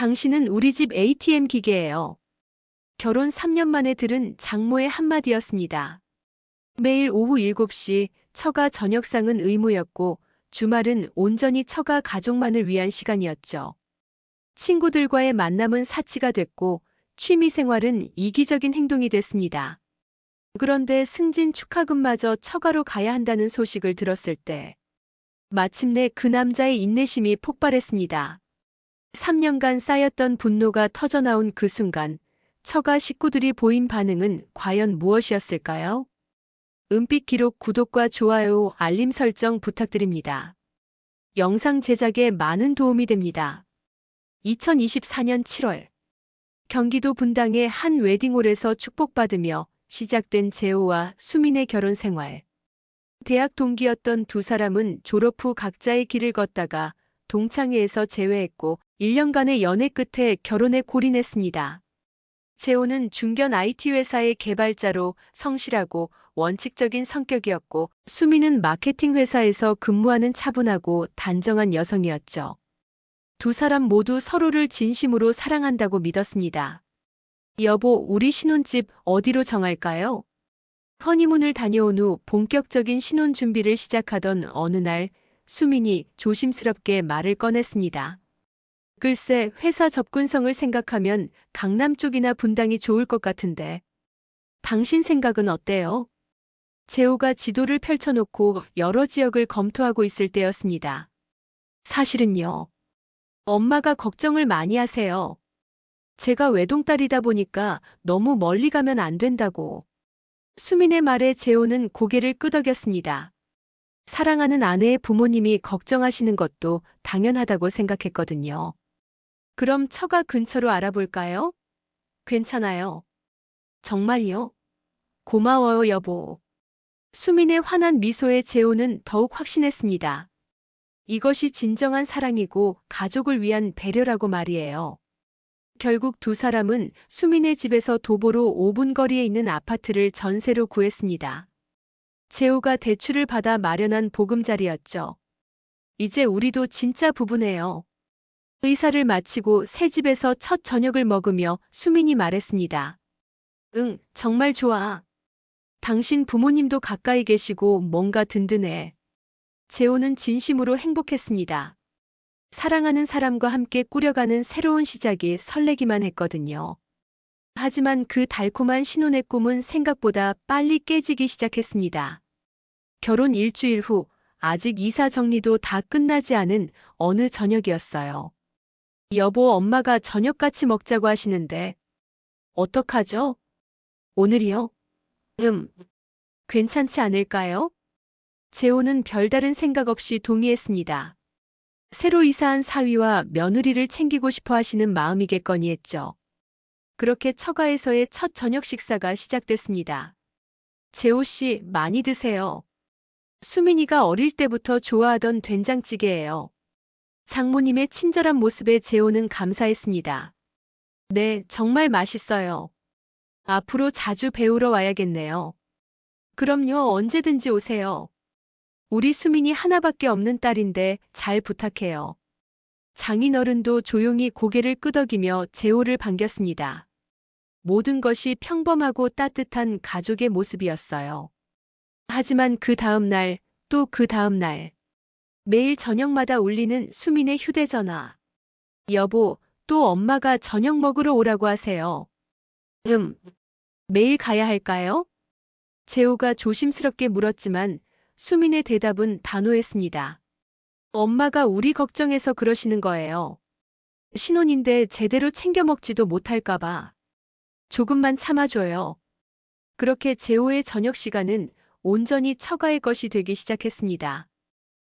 당신은 우리 집 ATM 기계예요. 결혼 3년 만에 들은 장모의 한마디였습니다. 매일 오후 7시 처가 저녁상은 의무였고 주말은 온전히 처가 가족만을 위한 시간이었죠. 친구들과의 만남은 사치가 됐고 취미 생활은 이기적인 행동이 됐습니다. 그런데 승진 축하금마저 처가로 가야 한다는 소식을 들었을 때 마침내 그 남자의 인내심이 폭발했습니다. 3년간 쌓였던 분노가 터져나온 그 순간 처가 식구들이 보인 반응은 과연 무엇이었을까요? 은빛 기록 구독과 좋아요, 알림 설정 부탁드립니다. 영상 제작에 많은 도움이 됩니다. 2024년 7월 경기도 분당의 한 웨딩홀에서 축복받으며 시작된 재호와 수민의 결혼 생활. 대학 동기였던 두 사람은 졸업 후 각자의 길을 걷다가 동창회에서 재회했고 1년간의 연애 끝에 결혼에 골인했습니다. 재호는 중견 IT 회사의 개발자로 성실하고 원칙적인 성격이었고 수민은 마케팅 회사에서 근무하는 차분하고 단정한 여성이었죠. 두 사람 모두 서로를 진심으로 사랑한다고 믿었습니다. 여보, 우리 신혼집 어디로 정할까요? 허니문을 다녀온 후 본격적인 신혼 준비를 시작하던 어느 날 수민이 조심스럽게 말을 꺼냈습니다. 글쎄, 회사 접근성을 생각하면 강남 쪽이나 분당이 좋을 것 같은데. 당신 생각은 어때요? 재호가 지도를 펼쳐놓고 여러 지역을 검토하고 있을 때였습니다. 사실은요. 엄마가 걱정을 많이 하세요. 제가 외동딸이다 보니까 너무 멀리 가면 안 된다고. 수민의 말에 재호는 고개를 끄덕였습니다. 사랑하는 아내의 부모님이 걱정하시는 것도 당연하다고 생각했거든요. 그럼 처가 근처로 알아볼까요? 괜찮아요. 정말요? 고마워요, 여보. 수민의 환한 미소에 재호는 더욱 확신했습니다. 이것이 진정한 사랑이고 가족을 위한 배려라고 말이에요. 결국 두 사람은 수민의 집에서 도보로 5분 거리에 있는 아파트를 전세로 구했습니다. 재호가 대출을 받아 마련한 보금자리였죠. 이제 우리도 진짜 부부네요. 의사를 마치고 새 집에서 첫 저녁을 먹으며 수민이 말했습니다. 응, 정말 좋아. 당신 부모님도 가까이 계시고 뭔가 든든해. 재호는 진심으로 행복했습니다. 사랑하는 사람과 함께 꾸려가는 새로운 시작이 설레기만 했거든요. 하지만 그 달콤한 신혼의 꿈은 생각보다 빨리 깨지기 시작했습니다. 결혼 일주일 후 아직 이사 정리도 다 끝나지 않은 어느 저녁이었어요. 여보, 엄마가 저녁 같이 먹자고 하시는데 어떡하죠? 오늘이요? 괜찮지 않을까요? 재호는 별다른 생각 없이 동의했습니다. 새로 이사한 사위와 며느리를 챙기고 싶어 하시는 마음이겠거니 했죠. 그렇게 처가에서의 첫 저녁 식사가 시작됐습니다. 재호 씨, 많이 드세요. 수민이가 어릴 때부터 좋아하던 된장찌개예요. 장모님의 친절한 모습에 재호는 감사했습니다. 네, 정말 맛있어요. 앞으로 자주 배우러 와야겠네요. 그럼요, 언제든지 오세요. 우리 수민이 하나밖에 없는 딸인데 잘 부탁해요. 장인어른도 조용히 고개를 끄덕이며 재호를 반겼습니다. 모든 것이 평범하고 따뜻한 가족의 모습이었어요. 하지만 그 다음 날, 또 그 다음 날, 매일 저녁마다 울리는 수민의 휴대전화. 여보, 또 엄마가 저녁 먹으러 오라고 하세요. 매일 가야 할까요? 재호가 조심스럽게 물었지만 수민의 대답은 단호했습니다. 엄마가 우리 걱정해서 그러시는 거예요. 신혼인데 제대로 챙겨 먹지도 못할까봐. 조금만 참아줘요. 그렇게 재호의 저녁 시간은 온전히 처가의 것이 되기 시작했습니다.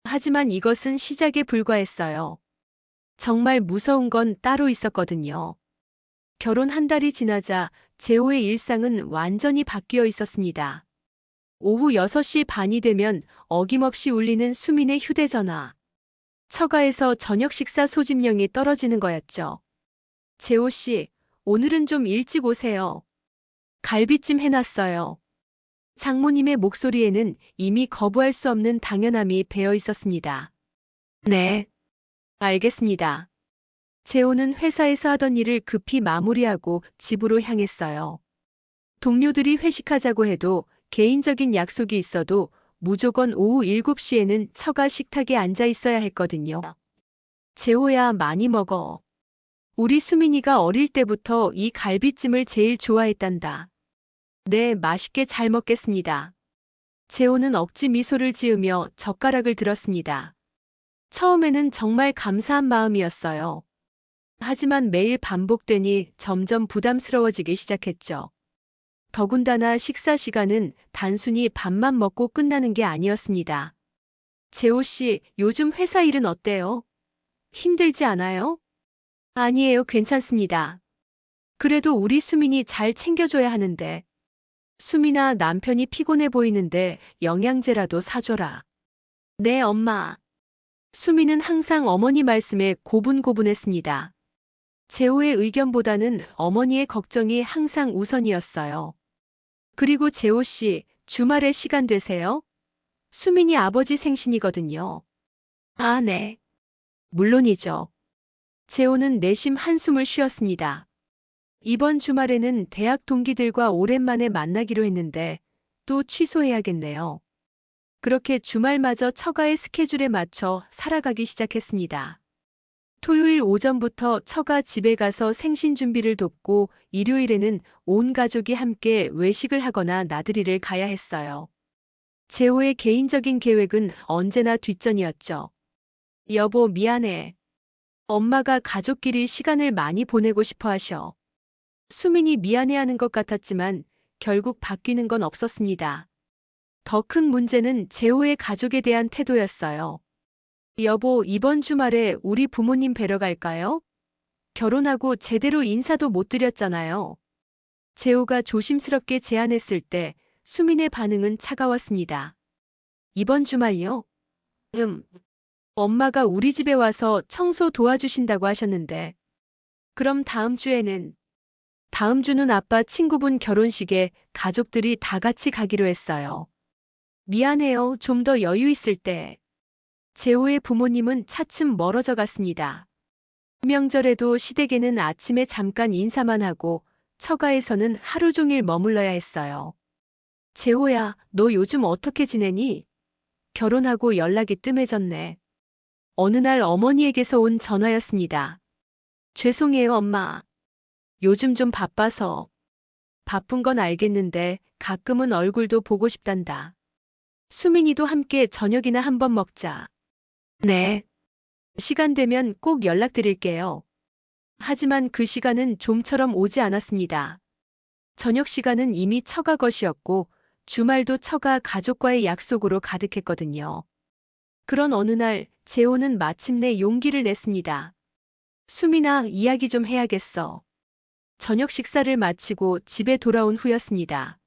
하지만 이것은 시작에 불과했어요. 정말 무서운 건 따로 있었거든요. 결혼 한 달이 지나자 재호의 일상은 완전히 바뀌어 있었습니다. 오후 6시 반이 되면 어김없이 울리는 수민의 휴대전화. 처가에서 저녁 식사 소집령이 떨어지는 거였죠. 재호 씨, 오늘은 좀 일찍 오세요. 갈비찜 해놨어요. 장모님의 목소리에는 이미 거부할 수 없는 당연함이 배어 있었습니다. 네, 알겠습니다. 재호는 회사에서 하던 일을 급히 마무리하고 집으로 향했어요. 동료들이 회식하자고 해도 개인적인 약속이 있어도 무조건 오후 7시에는 처가 식탁에 앉아 있어야 했거든요. 재호야, 많이 먹어. 우리 수민이가 어릴 때부터 이 갈비찜을 제일 좋아했단다. 네, 맛있게 잘 먹겠습니다. 재호는 억지 미소를 지으며 젓가락을 들었습니다. 처음에는 정말 감사한 마음이었어요. 하지만 매일 반복되니 점점 부담스러워지기 시작했죠. 더군다나 식사 시간은 단순히 밥만 먹고 끝나는 게 아니었습니다. 재호 씨, 요즘 회사 일은 어때요? 힘들지 않아요? 아니에요, 괜찮습니다. 그래도 우리 수민이 잘 챙겨줘야 하는데. 수민아, 남편이 피곤해 보이는데 영양제라도 사줘라. 네, 엄마. 수민은 항상 어머니 말씀에 고분고분했습니다. 재호의 의견보다는 어머니의 걱정이 항상 우선이었어요. 그리고 재호 씨, 주말에 시간 되세요? 수민이 아버지 생신이거든요. 아, 네. 물론이죠. 재호는 내심 한숨을 쉬었습니다. 이번 주말에는 대학 동기들과 오랜만에 만나기로 했는데 또 취소해야겠네요. 그렇게 주말마저 처가의 스케줄에 맞춰 살아가기 시작했습니다. 토요일 오전부터 처가 집에 가서 생신 준비를 돕고 일요일에는 온 가족이 함께 외식을 하거나 나들이를 가야 했어요. 재호의 개인적인 계획은 언제나 뒷전이었죠. 여보, 미안해. 엄마가 가족끼리 시간을 많이 보내고 싶어 하셔. 수민이 미안해하는 것 같았지만 결국 바뀌는 건 없었습니다. 더 큰 문제는 재호의 가족에 대한 태도였어요. 여보, 이번 주말에 우리 부모님 뵈러 갈까요? 결혼하고 제대로 인사도 못 드렸잖아요. 재호가 조심스럽게 제안했을 때 수민의 반응은 차가웠습니다. 이번 주말요? 엄마가 우리 집에 와서 청소 도와주신다고 하셨는데. 그럼 다음 주에는? 다음 주는 아빠 친구분 결혼식에 가족들이 다 같이 가기로 했어요. 미안해요. 좀 더 여유 있을 때. 재호의 부모님은 차츰 멀어져 갔습니다. 명절에도 시댁에는 아침에 잠깐 인사만 하고 처가에서는 하루 종일 머물러야 했어요. 재호야, 너 요즘 어떻게 지내니? 결혼하고 연락이 뜸해졌네. 어느 날 어머니에게서 온 전화였습니다. 죄송해요, 엄마. 요즘 좀 바빠서. 바쁜 건 알겠는데 가끔은 얼굴도 보고 싶단다. 수민이도 함께 저녁이나 한번 먹자. 네. 시간 되면 꼭 연락드릴게요. 하지만 그 시간은 좀처럼 오지 않았습니다. 저녁 시간은 이미 처가 것이었고 주말도 처가 가족과의 약속으로 가득했거든요. 그런 어느 날 재호는 마침내 용기를 냈습니다. 수민아, 이야기 좀 해야겠어. 저녁 식사를 마치고 집에 돌아온 후였습니다.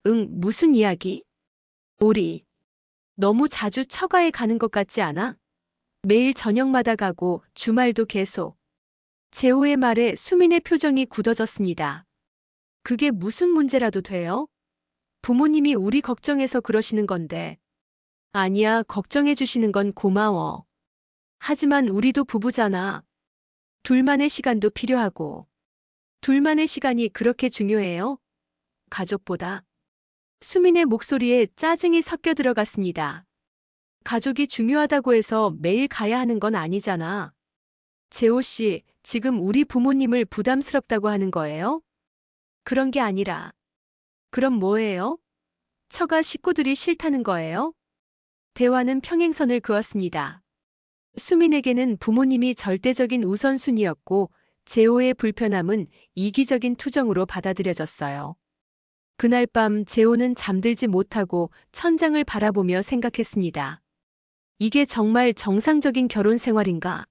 응, 무슨 이야기? 우리 너무 자주 처가에 가는 것 같지 않아? 매일 저녁마다 가고 주말도 계속. 재호의 말에 수민의 표정이 굳어졌습니다. 그게 무슨 문제라도 돼요? 부모님이 우리 걱정해서 그러시는 건데. 아니야, 걱정해 주시는 건 고마워. 하지만 우리도 부부잖아. 둘만의 시간도 필요하고. 둘만의 시간이 그렇게 중요해요? 가족보다. 수민의 목소리에 짜증이 섞여 들어갔습니다. 가족이 중요하다고 해서 매일 가야 하는 건 아니잖아. 재호 씨, 지금 우리 부모님을 부담스럽다고 하는 거예요? 그런 게 아니라. 그럼 뭐예요? 처가 식구들이 싫다는 거예요? 대화는 평행선을 그었습니다. 수민에게는 부모님이 절대적인 우선순위였고 재호의 불편함은 이기적인 투정으로 받아들여졌어요. 그날 밤 재호는 잠들지 못하고 천장을 바라보며 생각했습니다. 이게 정말 정상적인 결혼 생활인가?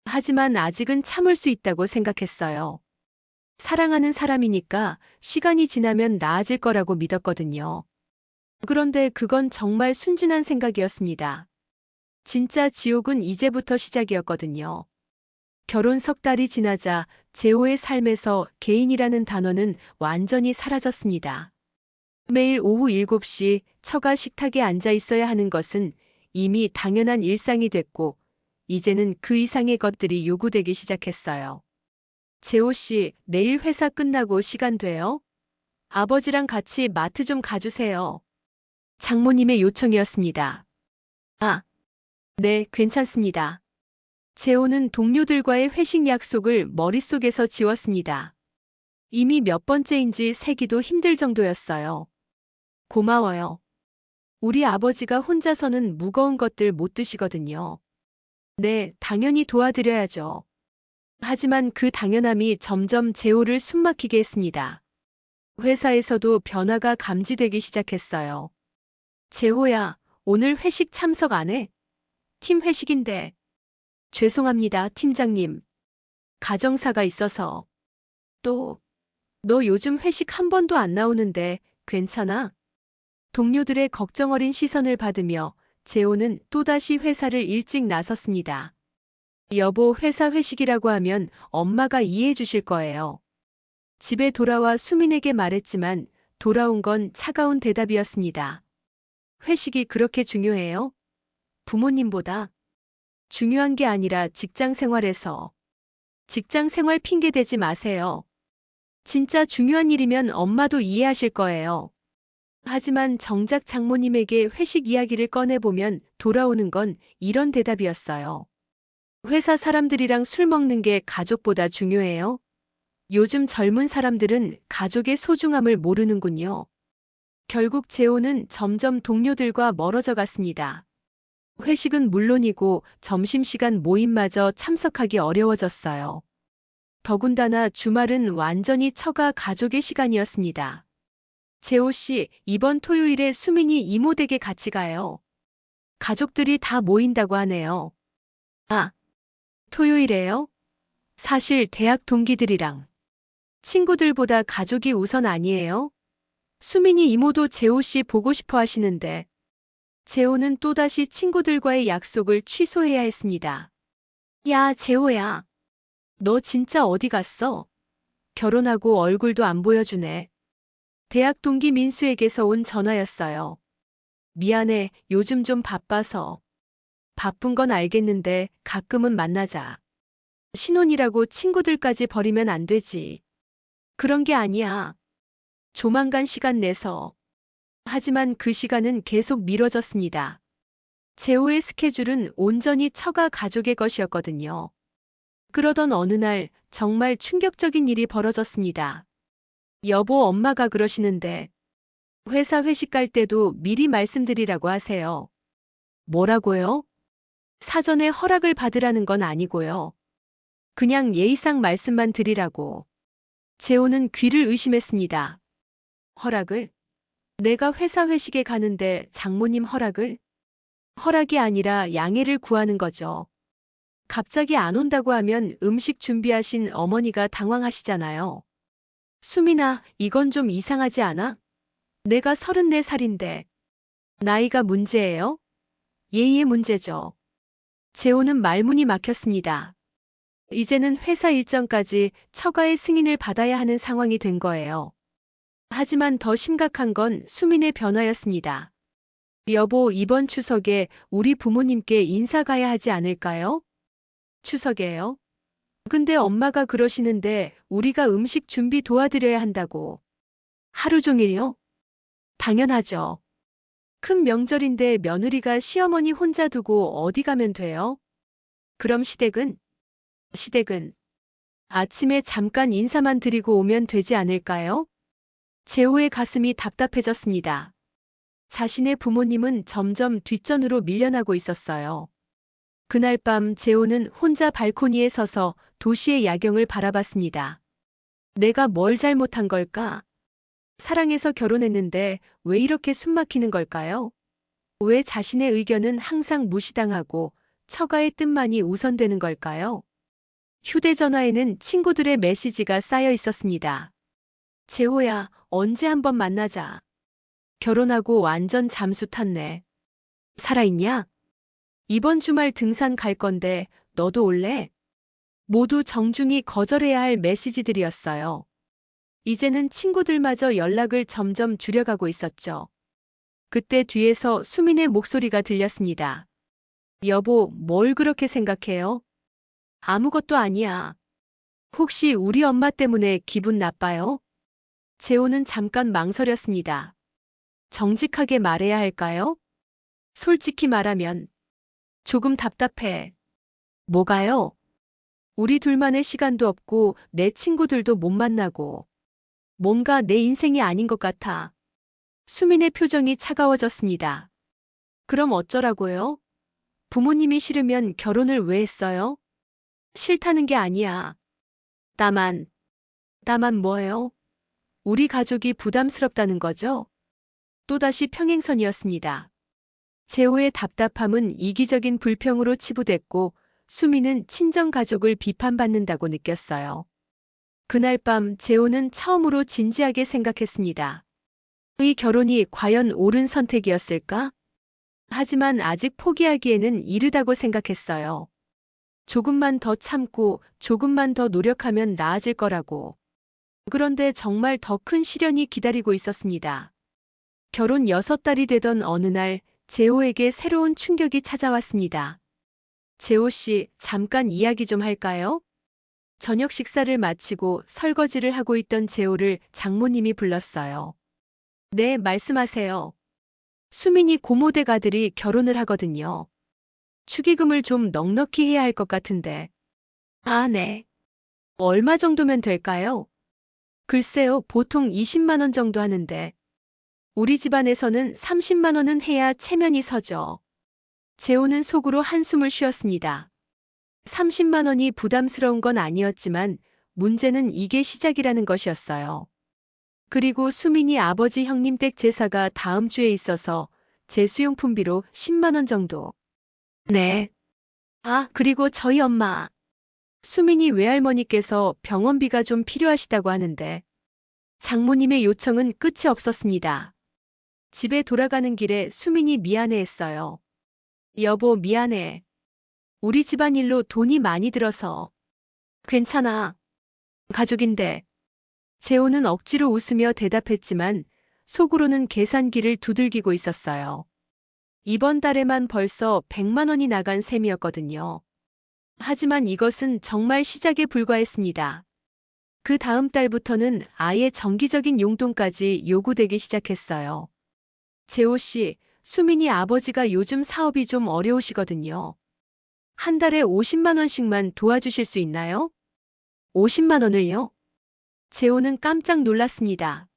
하지만 아직은 참을 수 있다고 생각했어요. 사랑하는 사람이니까 시간이 지나면 나아질 거라고 믿었거든요. 그런데 그건 정말 순진한 생각이었습니다. 진짜 지옥은 이제부터 시작이었거든요. 결혼 석 달이 지나자 재호의 삶에서 개인이라는 단어는 완전히 사라졌습니다. 매일 오후 7시 처가 식탁에 앉아 있어야 하는 것은 이미 당연한 일상이 됐고 이제는 그 이상의 것들이 요구되기 시작했어요. 재호 씨, 내일 회사 끝나고 시간 돼요? 아버지랑 같이 마트 좀 가주세요. 장모님의 요청이었습니다. 아, 네, 괜찮습니다. 재호는 동료들과의 회식 약속을 머릿속에서 지웠습니다. 이미 몇 번째인지 세기도 힘들 정도였어요. 고마워요. 우리 아버지가 혼자서는 무거운 것들 못 드시거든요. 네, 당연히 도와드려야죠. 하지만 그 당연함이 점점 재호를 숨막히게 했습니다. 회사에서도 변화가 감지되기 시작했어요. 재호야, 오늘 회식 참석 안 해? 팀 회식인데. 죄송합니다, 팀장님. 가정사가 있어서. 또, 너 요즘 회식 한 번도 안 나오는데 괜찮아? 동료들의 걱정 어린 시선을 받으며 재호는 또다시 회사를 일찍 나섰습니다. 여보, 회사 회식이라고 하면 엄마가 이해해 주실 거예요. 집에 돌아와 수민에게 말했지만 돌아온 건 차가운 대답이었습니다. 회식이 그렇게 중요해요? 부모님보다? 중요한 게 아니라 직장 생활에서. 직장 생활 핑계 대지 마세요. 진짜 중요한 일이면 엄마도 이해하실 거예요. 하지만 정작 장모님에게 회식 이야기를 꺼내보면 돌아오는 건 이런 대답이었어요. 회사 사람들이랑 술 먹는 게 가족보다 중요해요? 요즘 젊은 사람들은 가족의 소중함을 모르는군요. 결국 재호는 점점 동료들과 멀어져 갔습니다. 회식은 물론이고 점심시간 모임마저 참석하기 어려워졌어요. 더군다나 주말은 완전히 처가 가족의 시간이었습니다. 재호 씨, 이번 토요일에 수민이 이모 댁에 같이 가요. 가족들이 다 모인다고 하네요. 아, 토요일에요? 사실 대학 동기들이랑 친구들보다 가족이 우선 아니에요? 수민이 이모도 재호 씨 보고 싶어 하시는데. 재호는 또다시 친구들과의 약속을 취소해야 했습니다. 야, 재호야. 너 진짜 어디 갔어? 결혼하고 얼굴도 안 보여주네. 대학 동기 민수에게서 온 전화였어요. 미안해, 요즘 좀 바빠서. 바쁜 건 알겠는데 가끔은 만나자. 신혼이라고 친구들까지 버리면 안 되지. 그런 게 아니야. 조만간 시간 내서. 하지만 그 시간은 계속 미뤄졌습니다. 재호의 스케줄은 온전히 처가 가족의 것이었거든요. 그러던 어느 날 정말 충격적인 일이 벌어졌습니다. 여보, 엄마가 그러시는데 회사 회식 갈 때도 미리 말씀드리라고 하세요. 뭐라고요? 사전에 허락을 받으라는 건 아니고요. 그냥 예의상 말씀만 드리라고. 재호는 귀를 의심했습니다. 허락을? 내가 회사 회식에 가는데 장모님 허락을? 허락이 아니라 양해를 구하는 거죠. 갑자기 안 온다고 하면 음식 준비하신 어머니가 당황하시잖아요. 수민아, 이건 좀 이상하지 않아? 내가 34살인데. 나이가 문제예요? 예의의 문제죠. 재호는 말문이 막혔습니다. 이제는 회사 일정까지 처가의 승인을 받아야 하는 상황이 된 거예요. 하지만 더 심각한 건 수민의 변화였습니다. 여보, 이번 추석에 우리 부모님께 인사 가야 하지 않을까요? 추석에요? 근데 엄마가 그러시는데 우리가 음식 준비 도와드려야 한다고. 하루 종일요? 당연하죠. 큰 명절인데 며느리가 시어머니 혼자 두고 어디 가면 돼요? 그럼 시댁은? 시댁은 아침에 잠깐 인사만 드리고 오면 되지 않을까요? 재호의 가슴이 답답해졌습니다. 자신의 부모님은 점점 뒷전으로 밀려나고 있었어요. 그날 밤 재호는 혼자 발코니에 서서 도시의 야경을 바라봤습니다. 내가 뭘 잘못한 걸까? 사랑해서 결혼했는데 왜 이렇게 숨막히는 걸까요? 왜 자신의 의견은 항상 무시당하고 처가의 뜻만이 우선되는 걸까요? 휴대전화에는 친구들의 메시지가 쌓여 있었습니다. 재호야, 언제 한번 만나자. 결혼하고 완전 잠수 탔네. 살아있냐? 이번 주말 등산 갈 건데 너도 올래? 모두 정중히 거절해야 할 메시지들이었어요. 이제는 친구들마저 연락을 점점 줄여가고 있었죠. 그때 뒤에서 수민의 목소리가 들렸습니다. 여보, 뭘 그렇게 생각해요? 아무것도 아니야. 혹시 우리 엄마 때문에 기분 나빠요? 재호는 잠깐 망설였습니다. 정직하게 말해야 할까요? 솔직히 말하면 조금 답답해. 뭐가요? 우리 둘만의 시간도 없고 내 친구들도 못 만나고 뭔가 내 인생이 아닌 것 같아. 수민의 표정이 차가워졌습니다. 그럼 어쩌라고요? 부모님이 싫으면 결혼을 왜 했어요? 싫다는 게 아니야. 나만 뭐예요? 우리 가족이 부담스럽다는 거죠? 또다시 평행선이었습니다. 재호의 답답함은 이기적인 불평으로 치부됐고 수미는 친정 가족을 비판받는다고 느꼈어요. 그날 밤 재호는 처음으로 진지하게 생각했습니다. 이 결혼이 과연 옳은 선택이었을까? 하지만 아직 포기하기에는 이르다고 생각했어요. 조금만 더 참고 조금만 더 노력하면 나아질 거라고. 그런데 정말 더 큰 시련이 기다리고 있었습니다. 결혼 6달이 되던 어느 날 재호에게 새로운 충격이 찾아왔습니다. 재호 씨, 잠깐 이야기 좀 할까요? 저녁 식사를 마치고 설거지를 하고 있던 재호를 장모님이 불렀어요. 네, 말씀하세요. 수민이 고모댁 아들이 결혼을 하거든요. 축의금을 좀 넉넉히 해야 할 것 같은데. 아, 네. 얼마 정도면 될까요? 글쎄요, 보통 20만 원 정도 하는데. 우리 집안에서는 30만 원은 해야 체면이 서죠. 재호는 속으로 한숨을 쉬었습니다. 30만 원이 부담스러운 건 아니었지만 문제는 이게 시작이라는 것이었어요. 그리고 수민이 아버지 형님 댁 제사가 다음 주에 있어서 제수용품비로 10만 원 정도. 네. 아, 그리고 저희 엄마. 수민이 외할머니께서 병원비가 좀 필요하시다고 하는데 장모님의 요청은 끝이 없었습니다. 집에 돌아가는 길에 수민이 미안해했어요. 여보, 미안해. 우리 집안일로 돈이 많이 들어서. 괜찮아. 가족인데. 재호는 억지로 웃으며 대답했지만 속으로는 계산기를 두들기고 있었어요. 이번 달에만 벌써 100만 원이 나간 셈이었거든요. 하지만 이것은 정말 시작에 불과했습니다. 그 다음 달부터는 아예 정기적인 용돈까지 요구되기 시작했어요. 재호 씨, 수민이 아버지가 요즘 사업이 좀 어려우시거든요. 한 달에 50만 원씩만 도와주실 수 있나요? 50만 원을요? 재호는 깜짝 놀랐습니다.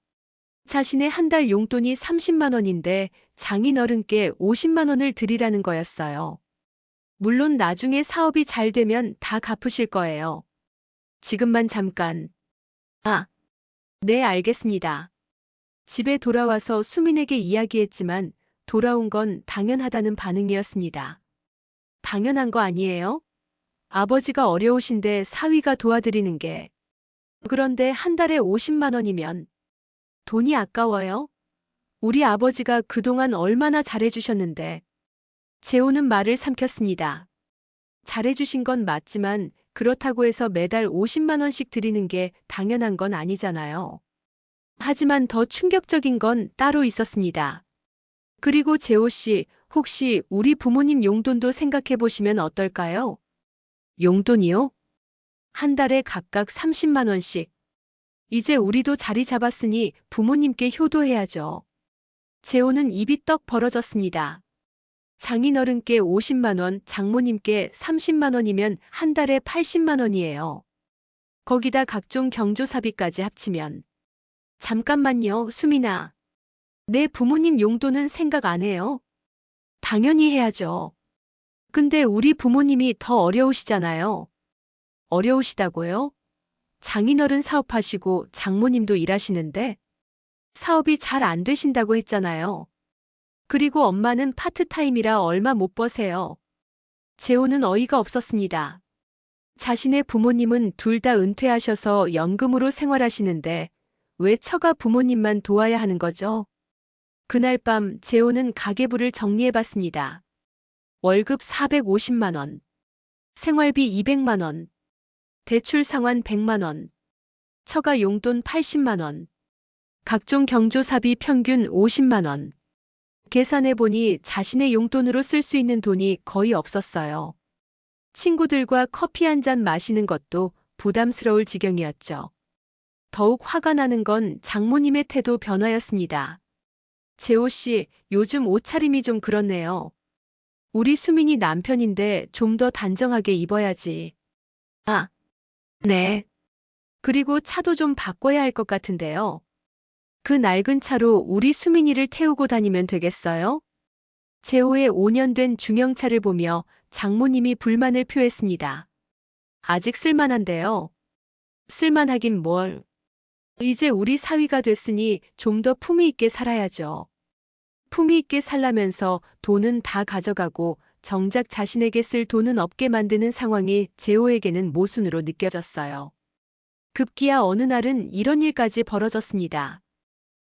자신의 한 달 용돈이 30만 원인데 장인어른께 50만 원을 드리라는 거였어요. 물론 나중에 사업이 잘 되면 다 갚으실 거예요. 지금만 잠깐. 아, 네, 알겠습니다. 집에 돌아와서 수민에게 이야기했지만 돌아온 건 당연하다는 반응이었습니다. 당연한 거 아니에요? 아버지가 어려우신데 사위가 도와드리는 게. 그런데 한 달에 50만 원이면 돈이 아까워요? 우리 아버지가 그동안 얼마나 잘해주셨는데. 재호는 말을 삼켰습니다. 잘해주신 건 맞지만 그렇다고 해서 매달 50만 원씩 드리는 게 당연한 건 아니잖아요. 하지만 더 충격적인 건 따로 있었습니다. 그리고 재호 씨, 혹시 우리 부모님 용돈도 생각해 보시면 어떨까요? 용돈이요? 한 달에 각각 30만 원씩. 이제 우리도 자리 잡았으니 부모님께 효도해야죠. 재호는 입이 떡 벌어졌습니다. 장인어른께 50만 원, 장모님께 30만 원이면 한 달에 80만 원이에요. 거기다 각종 경조사비까지 합치면. 잠깐만요, 수민아. 내 부모님 용돈은 생각 안 해요? 당연히 해야죠. 근데 우리 부모님이 더 어려우시잖아요. 어려우시다고요? 장인어른 사업하시고 장모님도 일하시는데 사업이 잘 안 되신다고 했잖아요. 그리고 엄마는 파트타임이라 얼마 못 버세요. 재호는 어이가 없었습니다. 자신의 부모님은 둘 다 은퇴하셔서 연금으로 생활하시는데 왜 처가 부모님만 도와야 하는 거죠? 그날 밤 재호는 가계부를 정리해봤습니다. 월급 450만 원, 생활비 200만 원, 대출 상환 100만 원, 처가 용돈 80만 원, 각종 경조사비 평균 50만 원. 계산해보니 자신의 용돈으로 쓸 수 있는 돈이 거의 없었어요. 친구들과 커피 한 잔 마시는 것도 부담스러울 지경이었죠. 더욱 화가 나는 건 장모님의 태도 변화였습니다. 재호 씨, 요즘 옷차림이 좀 그렇네요. 우리 수민이 남편인데 좀 더 단정하게 입어야지. 아, 네. 그리고 차도 좀 바꿔야 할 것 같은데요. 그 낡은 차로 우리 수민이를 태우고 다니면 되겠어요? 재호의 5년 된 중형차를 보며 장모님이 불만을 표했습니다. 아직 쓸만한데요. 쓸만하긴 뭘. 이제 우리 사위가 됐으니 좀 더 품위 있게 살아야죠. 품위 있게 살라면서 돈은 다 가져가고 정작 자신에게 쓸 돈은 없게 만드는 상황이 재호에게는 모순으로 느껴졌어요. 급기야 어느 날은 이런 일까지 벌어졌습니다.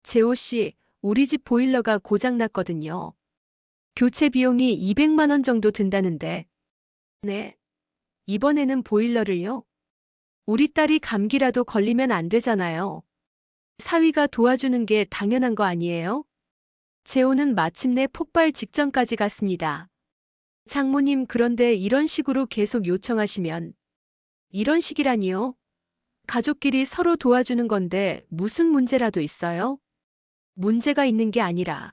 재호 씨, 우리 집 보일러가 고장났거든요. 교체 비용이 200만 원 정도 든다는데. 네. 이번에는 보일러를요? 우리 딸이 감기라도 걸리면 안 되잖아요. 사위가 도와주는 게 당연한 거 아니에요? 재호는 마침내 폭발 직전까지 갔습니다. 장모님, 그런데 이런 식으로 계속 요청하시면. 이런 식이라니요? 가족끼리 서로 도와주는 건데 무슨 문제라도 있어요? 문제가 있는 게 아니라.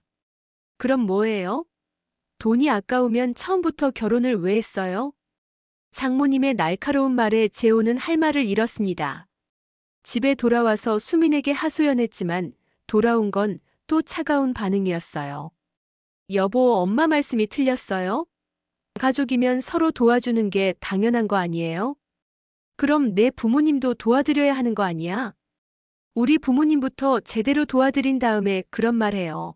그럼 뭐예요? 돈이 아까우면 처음부터 결혼을 왜 했어요? 장모님의 날카로운 말에 재호는 할 말을 잃었습니다. 집에 돌아와서 수민에게 하소연했지만 돌아온 건 또 차가운 반응이었어요. 여보, 엄마 말씀이 틀렸어요? 가족이면 서로 도와주는 게 당연한 거 아니에요? 그럼 내 부모님도 도와드려야 하는 거 아니야? 우리 부모님부터 제대로 도와드린 다음에 그런 말 해요.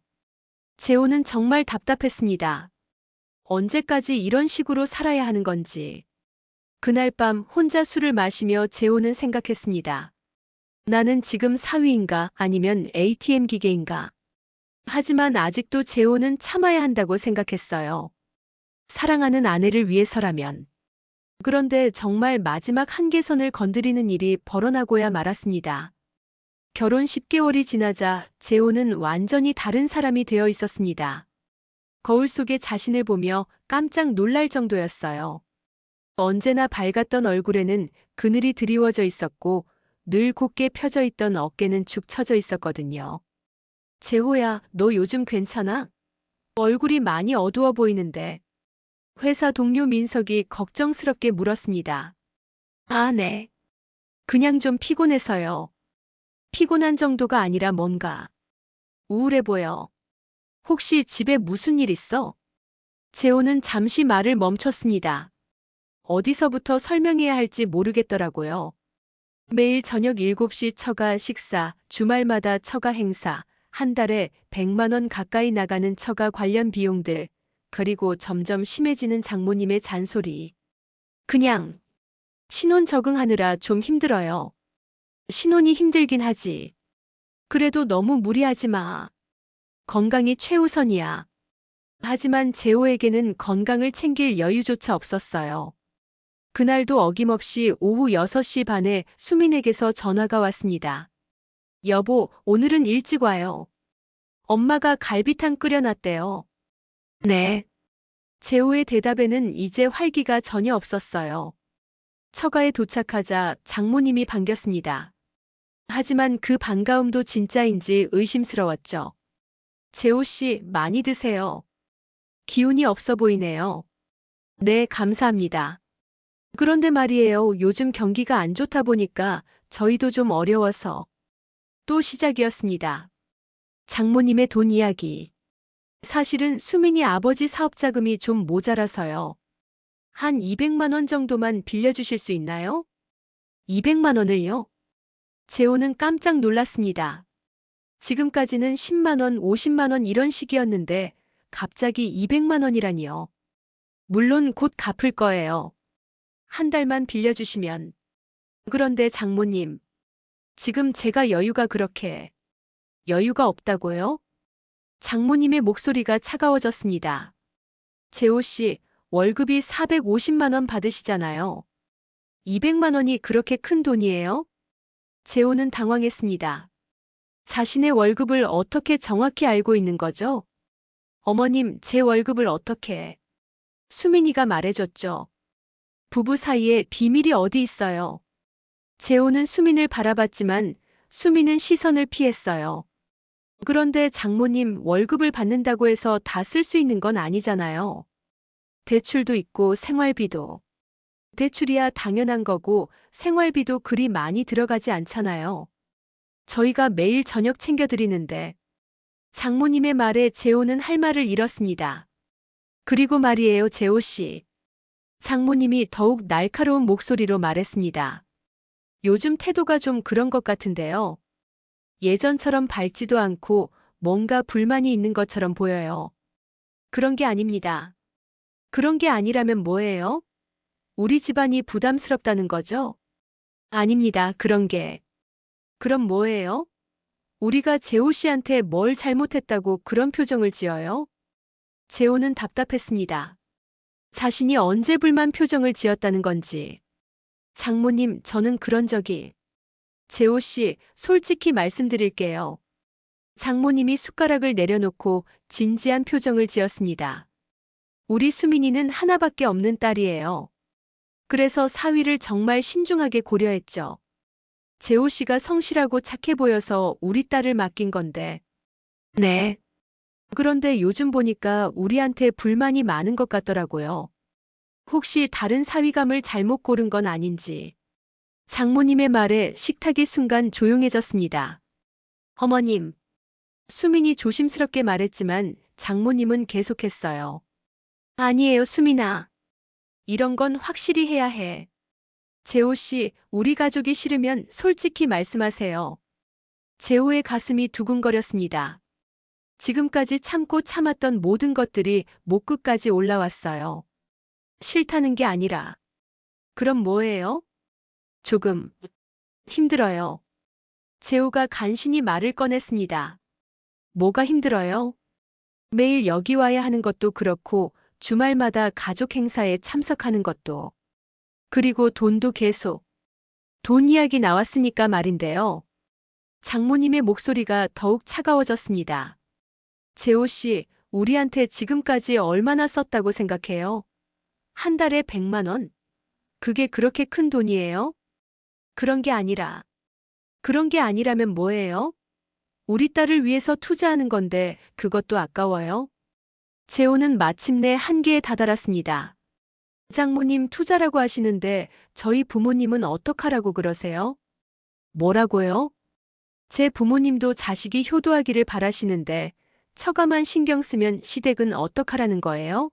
재호는 정말 답답했습니다. 언제까지 이런 식으로 살아야 하는 건지. 그날 밤 혼자 술을 마시며 재호는 생각했습니다. 나는 지금 사위인가 아니면 ATM 기계인가. 하지만 아직도 재호는 참아야 한다고 생각했어요. 사랑하는 아내를 위해서라면. 그런데 정말 마지막 한계선을 건드리는 일이 벌어나고야 말았습니다. 결혼 10개월이 지나자 재호는 완전히 다른 사람이 되어 있었습니다. 거울 속에 자신을 보며 깜짝 놀랄 정도였어요. 언제나 밝았던 얼굴에는 그늘이 드리워져 있었고 늘 곧게 펴져 있던 어깨는 축 처져 있었거든요. 재호야, 너 요즘 괜찮아? 얼굴이 많이 어두워 보이는데. 회사 동료 민석이 걱정스럽게 물었습니다. 아, 네. 그냥 좀 피곤해서요. 피곤한 정도가 아니라 뭔가 우울해 보여. 혹시 집에 무슨 일 있어? 재호는 잠시 말을 멈췄습니다. 어디서부터 설명해야 할지 모르겠더라고요. 매일 저녁 7시 처가 식사, 주말마다 처가 행사, 한 달에 100만 원 가까이 나가는 처가 관련 비용들, 그리고 점점 심해지는 장모님의 잔소리. 그냥 신혼 적응하느라 좀 힘들어요. 신혼이 힘들긴 하지. 그래도 너무 무리하지 마. 건강이 최우선이야. 하지만 재호에게는 건강을 챙길 여유조차 없었어요. 그날도 어김없이 오후 6시 반에 수민에게서 전화가 왔습니다. 여보, 오늘은 일찍 와요. 엄마가 갈비탕 끓여놨대요. 네. 재호의 대답에는 이제 활기가 전혀 없었어요. 처가에 도착하자 장모님이 반겼습니다. 하지만 그 반가움도 진짜인지 의심스러웠죠. 재호 씨, 많이 드세요. 기운이 없어 보이네요. 네, 감사합니다. 그런데 말이에요, 요즘 경기가 안 좋다 보니까 저희도 좀 어려워서. 또 시작이었습니다. 장모님의 돈 이야기. 사실은 수민이 아버지 사업 자금이 좀 모자라서요. 한 200만 원 정도만 빌려주실 수 있나요? 200만 원을요? 재호는 깜짝 놀랐습니다. 지금까지는 10만 원, 50만 원 이런 식이었는데 갑자기 200만 원이라니요. 물론 곧 갚을 거예요. 한 달만 빌려주시면. 그런데 장모님, 지금 제가 여유가 없다고요? 장모님의 목소리가 차가워졌습니다. 재호 씨, 월급이 450만 원 받으시잖아요. 200만 원이 그렇게 큰 돈이에요? 재호는 당황했습니다. 자신의 월급을 어떻게 정확히 알고 있는 거죠? 어머님, 제 월급을 어떻게? 수민이가 말해줬죠. 부부 사이에 비밀이 어디 있어요? 재호는 수민을 바라봤지만 수민은 시선을 피했어요. 그런데 장모님, 월급을 받는다고 해서 다 쓸 수 있는 건 아니잖아요. 대출도 있고 생활비도. 대출이야 당연한 거고 생활비도 그리 많이 들어가지 않잖아요. 저희가 매일 저녁 챙겨드리는데. 장모님의 말에 재호는 할 말을 잃었습니다. 그리고 말이에요, 재호 씨. 장모님이 더욱 날카로운 목소리로 말했습니다. 요즘 태도가 좀 그런 것 같은데요. 예전처럼 밝지도 않고 뭔가 불만이 있는 것처럼 보여요. 그런 게 아닙니다. 그런 게 아니라면 뭐예요? 우리 집안이 부담스럽다는 거죠? 아닙니다. 그런 게. 그럼 뭐예요? 우리가 재호 씨한테 뭘 잘못했다고 그런 표정을 지어요? 재호는 답답했습니다. 자신이 언제 불만 표정을 지었다는 건지. 장모님, 저는 그런 적이. 재호 씨, 솔직히 말씀드릴게요. 장모님이 숟가락을 내려놓고 진지한 표정을 지었습니다. 우리 수민이는 하나밖에 없는 딸이에요. 그래서 사위를 정말 신중하게 고려했죠. 재호 씨가 성실하고 착해 보여서 우리 딸을 맡긴 건데. 네. 그런데 요즘 보니까 우리한테 불만이 많은 것 같더라고요. 혹시 다른 사위감을 잘못 고른 건 아닌지. 장모님의 말에 식탁이 순간 조용해졌습니다. 어머님. 수민이 조심스럽게 말했지만 장모님은 계속했어요. 아니에요, 수민아. 이런 건 확실히 해야 해. 재호 씨, 우리 가족이 싫으면 솔직히 말씀하세요. 재호의 가슴이 두근거렸습니다. 지금까지 참고 참았던 모든 것들이 목끝까지 올라왔어요. 싫다는 게 아니라. 그럼 뭐예요? 조금 힘들어요. 재호가 간신히 말을 꺼냈습니다. 뭐가 힘들어요? 매일 여기 와야 하는 것도 그렇고 주말마다 가족 행사에 참석하는 것도. 그리고 돈도 계속. 돈 이야기 나왔으니까 말인데요. 장모님의 목소리가 더욱 차가워졌습니다. 재호 씨, 우리한테 지금까지 얼마나 썼다고 생각해요? 한 달에 100만 원? 그게 그렇게 큰 돈이에요? 그런 게 아니라. 그런 게 아니라면 뭐예요? 우리 딸을 위해서 투자하는 건데 그것도 아까워요? 재호는 마침내 한계에 다다랐습니다. 장모님 투자라고 하시는데 저희 부모님은 어떡하라고 그러세요? 뭐라고요? 제 부모님도 자식이 효도하기를 바라시는데 처가만 신경 쓰면 시댁은 어떡하라는 거예요?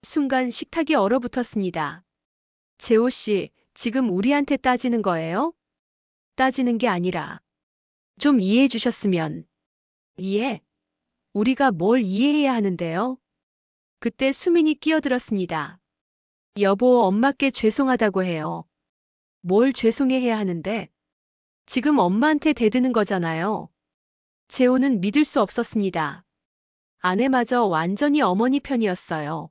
순간 식탁이 얼어붙었습니다. 재호 씨, 지금 우리한테 따지는 거예요? 따지는 게 아니라. 좀 이해해 주셨으면. 이해? 우리가 뭘 이해해야 하는데요? 그때 수민이 끼어들었습니다. 여보, 엄마께 죄송하다고 해요. 뭘 죄송해야 하는데? 지금 엄마한테 대드는 거잖아요. 재호는 믿을 수 없었습니다. 아내마저 완전히 어머니 편이었어요.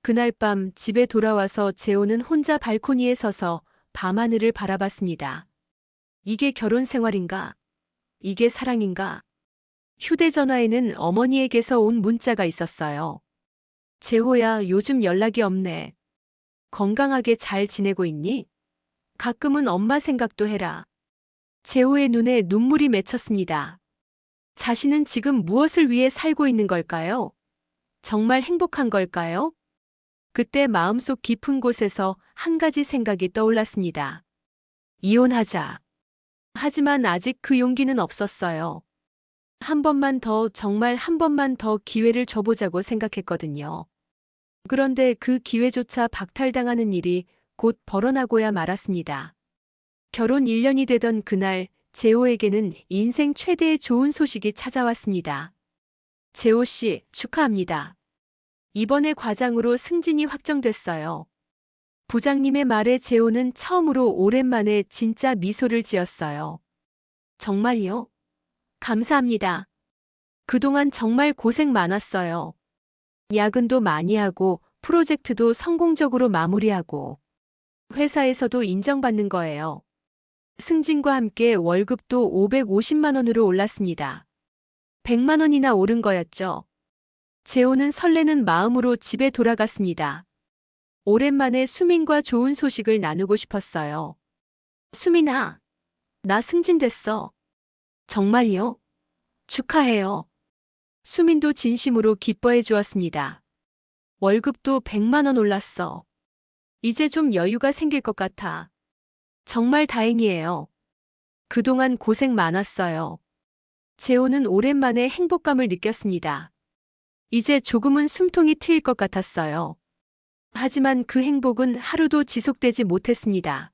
그날 밤 집에 돌아와서 재호는 혼자 발코니에 서서 밤하늘을 바라봤습니다. 이게 결혼 생활인가? 이게 사랑인가? 휴대전화에는 어머니에게서 온 문자가 있었어요. 재호야, 요즘 연락이 없네. 건강하게 잘 지내고 있니? 가끔은 엄마 생각도 해라. 재호의 눈에 눈물이 맺혔습니다. 자신은 지금 무엇을 위해 살고 있는 걸까요? 정말 행복한 걸까요? 그때 마음속 깊은 곳에서 한 가지 생각이 떠올랐습니다. 이혼하자. 하지만 아직 그 용기는 없었어요. 한 번만 더, 정말 한 번만 더 기회를 줘보자고 생각했거든요. 그런데 그 기회조차 박탈당하는 일이 곧 벌어나고야 말았습니다. 결혼 1년이 되던 그날 재호에게는 인생 최대의 좋은 소식이 찾아왔습니다. 재호 씨, 축하합니다. 이번에 과장으로 승진이 확정됐어요. 부장님의 말에 재호는 처음으로 오랜만에 진짜 미소를 지었어요. 정말요? 감사합니다. 그동안 정말 고생 많았어요. 야근도 많이 하고 프로젝트도 성공적으로 마무리하고 회사에서도 인정받는 거예요. 승진과 함께 월급도 550만 원으로 올랐습니다. 100만 원이나 오른 거였죠. 재호는 설레는 마음으로 집에 돌아갔습니다. 오랜만에 수민과 좋은 소식을 나누고 싶었어요. 수민아, 나 승진됐어. 정말요? 축하해요. 수민도 진심으로 기뻐해 주었습니다. 월급도 100만 원 올랐어. 이제 좀 여유가 생길 것 같아. 정말 다행이에요. 그동안 고생 많았어요. 재호는 오랜만에 행복감을 느꼈습니다. 이제 조금은 숨통이 트일 것 같았어요. 하지만 그 행복은 하루도 지속되지 못했습니다.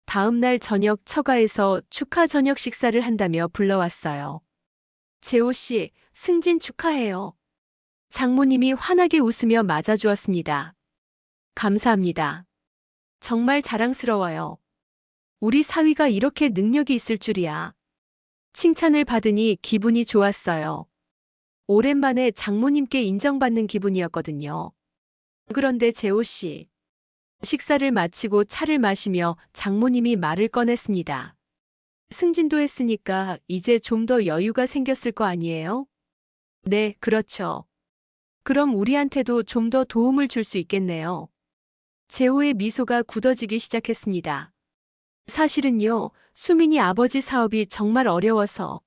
다음 날 저녁 처가에서 축하 저녁 식사를 한다며 불러왔어요. 재호 씨, 승진 축하해요. 장모님이 환하게 웃으며 맞아주었습니다. 감사합니다. 정말 자랑스러워요. 우리 사위가 이렇게 능력이 있을 줄이야. 칭찬을 받으니 기분이 좋았어요. 오랜만에 장모님께 인정받는 기분이었거든요. 그런데 재호 씨, 식사를 마치고 차를 마시며 장모님이 말을 꺼냈습니다. 승진도 했으니까 이제 좀 더 여유가 생겼을 거 아니에요? 네, 그렇죠. 그럼 우리한테도 좀 더 도움을 줄 수 있겠네요. 재호의 미소가 굳어지기 시작했습니다. 사실은요, 수민이 아버지 사업이 정말 어려워서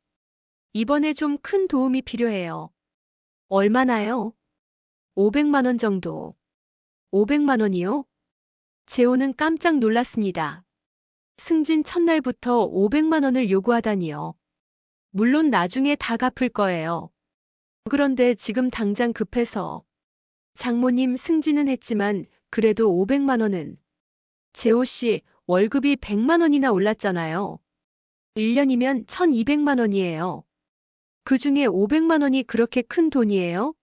이번에 좀 큰 도움이 필요해요. 얼마나요? 500만 원 정도. 500만 원이요? 재호는 깜짝 놀랐습니다. 승진 첫날부터 500만 원을 요구하다니요. 물론 나중에 다 갚을 거예요. 그런데 지금 당장 급해서. 장모님 승진은 했지만 그래도 500만 원은. 재호 씨, 월급이 100만 원이나 올랐잖아요. 1년이면 1200만 원이에요. 그중에 500만 원이 그렇게 큰 돈이에요?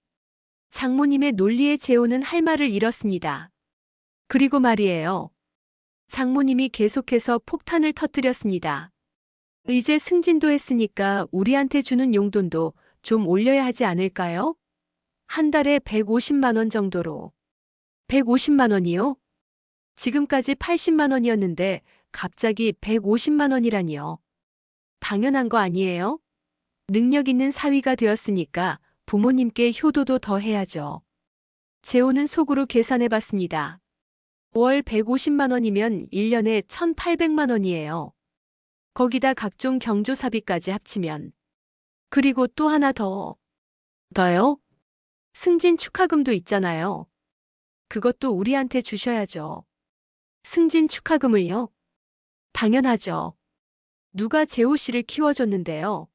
장모님의 논리에 재호는 할 말을 잃었습니다. 그리고 말이에요. 장모님이 계속해서 폭탄을 터뜨렸습니다. 이제 승진도 했으니까 우리한테 주는 용돈도 좀 올려야 하지 않을까요? 한 달에 150만 원 정도로. 150만 원이요? 지금까지 80만 원이었는데 갑자기 150만 원이라니요. 당연한 거 아니에요? 능력 있는 사위가 되었으니까 부모님께 효도도 더 해야죠. 재호는 속으로 계산해 봤습니다. 월 150만 원이면 1년에 1,800만 원이에요. 거기다 각종 경조사비까지 합치면. 그리고 또 하나 더요? 승진 축하금도 있잖아요. 그것도 우리한테 주셔야죠. 승진 축하금을요? 당연하죠. 누가 재호 씨를 키워줬는데요.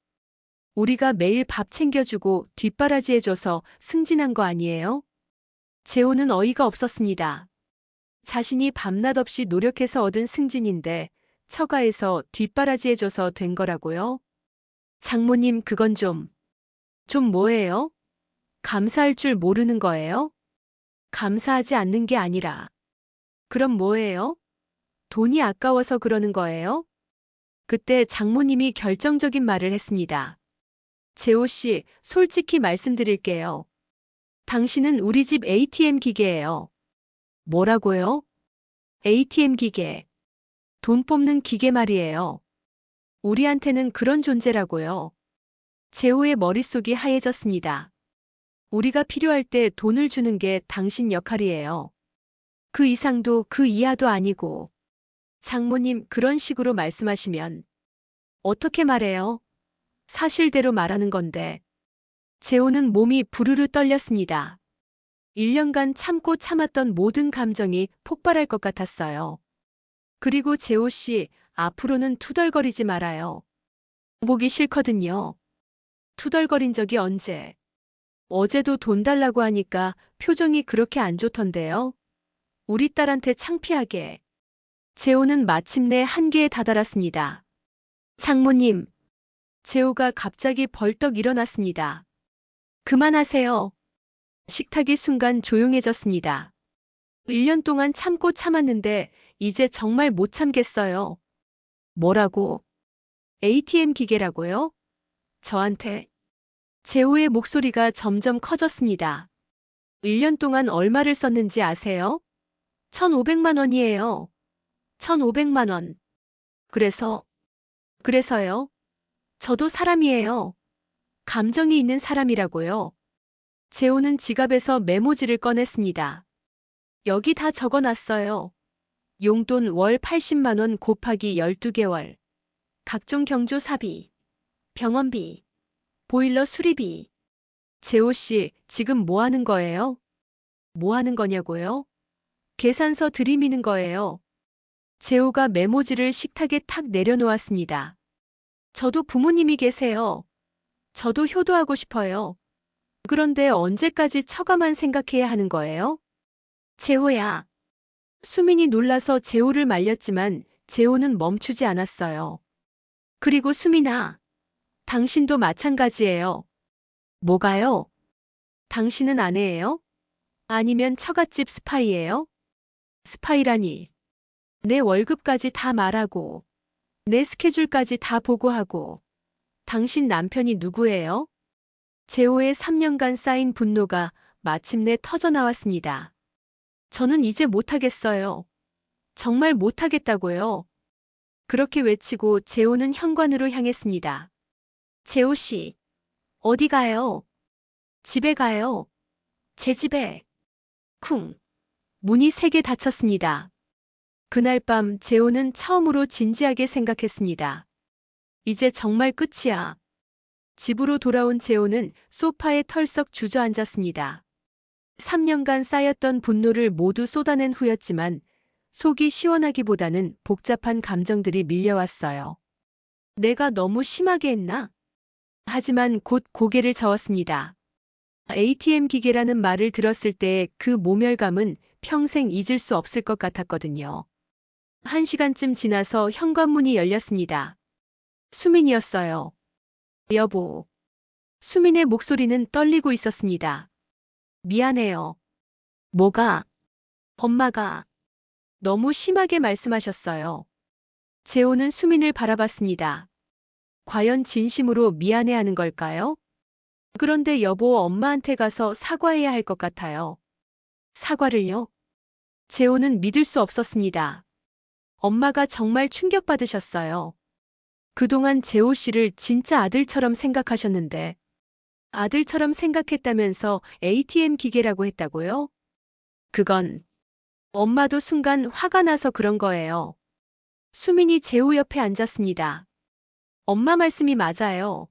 우리가 매일 밥 챙겨주고 뒷바라지해줘서 승진한 거 아니에요? 재호는 어이가 없었습니다. 자신이 밤낮 없이 노력해서 얻은 승진인데 처가에서 뒷바라지해줘서 된 거라고요? 장모님 그건 좀 뭐예요? 감사할 줄 모르는 거예요? 감사하지 않는 게 아니라. 그럼 뭐예요? 돈이 아까워서 그러는 거예요? 그때 장모님이 결정적인 말을 했습니다. 재호 씨, 솔직히 말씀드릴게요. 당신은 우리 집 ATM 기계예요. 뭐라고요? ATM 기계. 돈 뽑는 기계 말이에요. 우리한테는 그런 존재라고요. 재호의 머릿속이 하얘졌습니다. 우리가 필요할 때 돈을 주는 게 당신 역할이에요. 그 이상도 그 이하도 아니고. 장모님 그런 식으로 말씀하시면 어떻게 말해요? 사실대로 말하는 건데. 재호는 몸이 부르르 떨렸습니다. 1년간 참고 참았던 모든 감정이 폭발할 것 같았어요. 그리고 재호 씨, 앞으로는 투덜거리지 말아요. 보기 싫거든요. 투덜거린 적이 언제? 어제도 돈 달라고 하니까 표정이 그렇게 안 좋던데요. 우리 딸한테 창피하게. 재호는 마침내 한계에 다다랐습니다. 장모님. 재호가 갑자기 벌떡 일어났습니다. 그만하세요. 식탁이 순간 조용해졌습니다. 1년 동안 참고 참았는데 이제 정말 못 참겠어요. 뭐라고? ATM 기계라고요? 저한테? 재호의 목소리가 점점 커졌습니다. 1년 동안 얼마를 썼는지 아세요? 1,500만 원이에요. 1,500만 원. 그래서요? 저도 사람이에요. 감정이 있는 사람이라고요. 재호는 지갑에서 메모지를 꺼냈습니다. 여기 다 적어놨어요. 용돈 월 80만 원 곱하기 12개월. 각종 경조 사비, 병원비, 보일러 수리비. 재호 씨, 지금 뭐 하는 거예요? 뭐 하는 거냐고요? 계산서 들이미는 거예요. 재호가 메모지를 식탁에 탁 내려놓았습니다. 저도 부모님이 계세요. 저도 효도하고 싶어요. 그런데 언제까지 처가만 생각해야 하는 거예요? 재호야. 수민이 놀라서 재호를 말렸지만 재호는 멈추지 않았어요. 그리고 수민아, 당신도 마찬가지예요. 뭐가요? 당신은 아내예요? 아니면 처갓집 스파이예요? 스파이라니. 내 월급까지 다 말하고, 내 스케줄까지 다 보고하고, 당신 남편이 누구예요? 재호의 3년간 쌓인 분노가 마침내 터져나왔습니다. 저는 이제 못하겠어요. 정말 못하겠다고요. 그렇게 외치고 재호는 현관으로 향했습니다. 재호 씨, 어디 가요? 집에 가요. 제 집에. 쿵. 문이 3개 닫혔습니다. 그날 밤 재호는 처음으로 진지하게 생각했습니다. 이제 정말 끝이야. 집으로 돌아온 재호는 소파에 털썩 주저앉았습니다. 3년간 쌓였던 분노를 모두 쏟아낸 후였지만 속이 시원하기보다는 복잡한 감정들이 밀려왔어요. 내가 너무 심하게 했나? 하지만 곧 고개를 저었습니다. ATM 기계라는 말을 들었을 때 그 모멸감은 평생 잊을 수 없을 것 같았거든요. 1시간쯤 지나서 현관문이 열렸습니다. 수민이었어요. 여보. 수민의 목소리는 떨리고 있었습니다. 미안해요. 뭐가? 엄마가 너무 심하게 말씀하셨어요. 재호는 수민을 바라봤습니다. 과연 진심으로 미안해하는 걸까요? 그런데 여보, 엄마한테 가서 사과해야 할 것 같아요. 사과를요? 재호는 믿을 수 없었습니다. 엄마가 정말 충격받으셨어요. 그동안 재호 씨를 진짜 아들처럼 생각하셨는데, 아들처럼 생각했다면서 ATM 기계라고 했다고요? 그건 엄마도 순간 화가 나서 그런 거예요. 수민이 재호 옆에 앉았습니다. 엄마 말씀이 맞아요.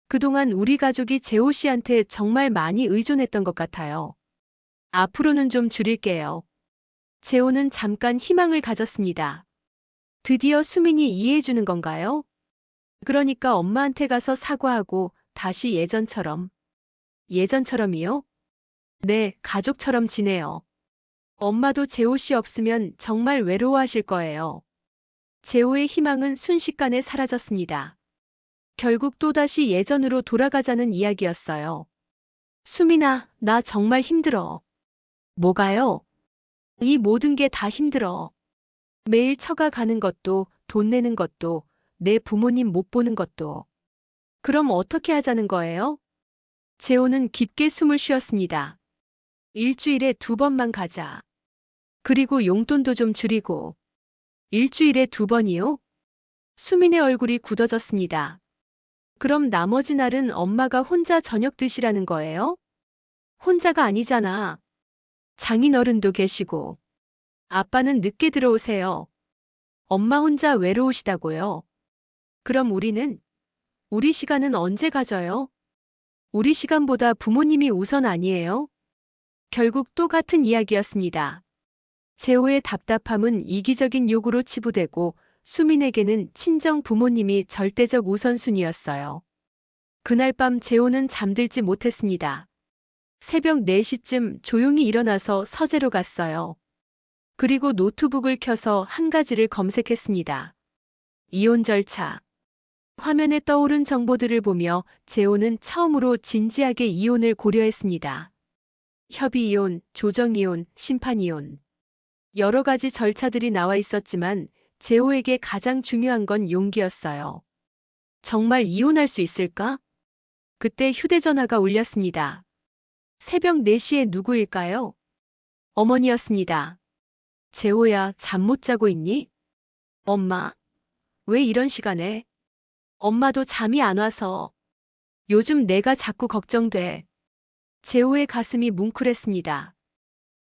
그동안 우리 가족이 재호 씨한테 정말 많이 의존했던 것 같아요. 앞으로는 좀 줄일게요. 재호는 잠깐 희망을 가졌습니다. 드디어 수민이 이해해주는 건가요? 그러니까 엄마한테 가서 사과하고 다시 예전처럼. 예전처럼이요? 네, 가족처럼 지내요. 엄마도 재호 씨 없으면 정말 외로워하실 거예요. 재호의 희망은 순식간에 사라졌습니다. 결국 또다시 예전으로 돌아가자는 이야기였어요. 수민아, 나 정말 힘들어. 뭐가요? 이 모든 게 다 힘들어. 매일 처가 가는 것도, 돈 내는 것도, 내 부모님 못 보는 것도. 그럼 어떻게 하자는 거예요? 재호는 깊게 숨을 쉬었습니다. 일주일에 2번만 가자. 그리고 용돈도 좀 줄이고. 일주일에 2번이요? 수민의 얼굴이 굳어졌습니다. 그럼 나머지 날은 엄마가 혼자 저녁 드시라는 거예요? 혼자가 아니잖아. 장인어른도 계시고. 아빠는 늦게 들어오세요. 엄마 혼자 외로우시다고요. 그럼 우리 시간은 언제 가져요? 우리 시간보다 부모님이 우선 아니에요? 결국 또 같은 이야기였습니다. 재호의 답답함은 이기적인 욕으로 치부되고 수민에게는 친정 부모님이 절대적 우선순위였어요. 그날 밤 재호는 잠들지 못했습니다. 새벽 4시쯤 조용히 일어나서 서재로 갔어요. 그리고 노트북을 켜서 한 가지를 검색했습니다. 이혼 절차. 화면에 떠오른 정보들을 보며 재호는 처음으로 진지하게 이혼을 고려했습니다. 협의이혼, 조정이혼, 심판이혼. 여러 가지 절차들이 나와 있었지만 재호에게 가장 중요한 건 용기였어요. 정말 이혼할 수 있을까? 그때 휴대전화가 울렸습니다. 새벽 4시에 누구일까요? 어머니였습니다. 재호야, 잠 못 자고 있니? 엄마. 왜 이런 시간에? 엄마도 잠이 안 와서. 요즘 내가 자꾸 걱정돼. 재호의 가슴이 뭉클했습니다.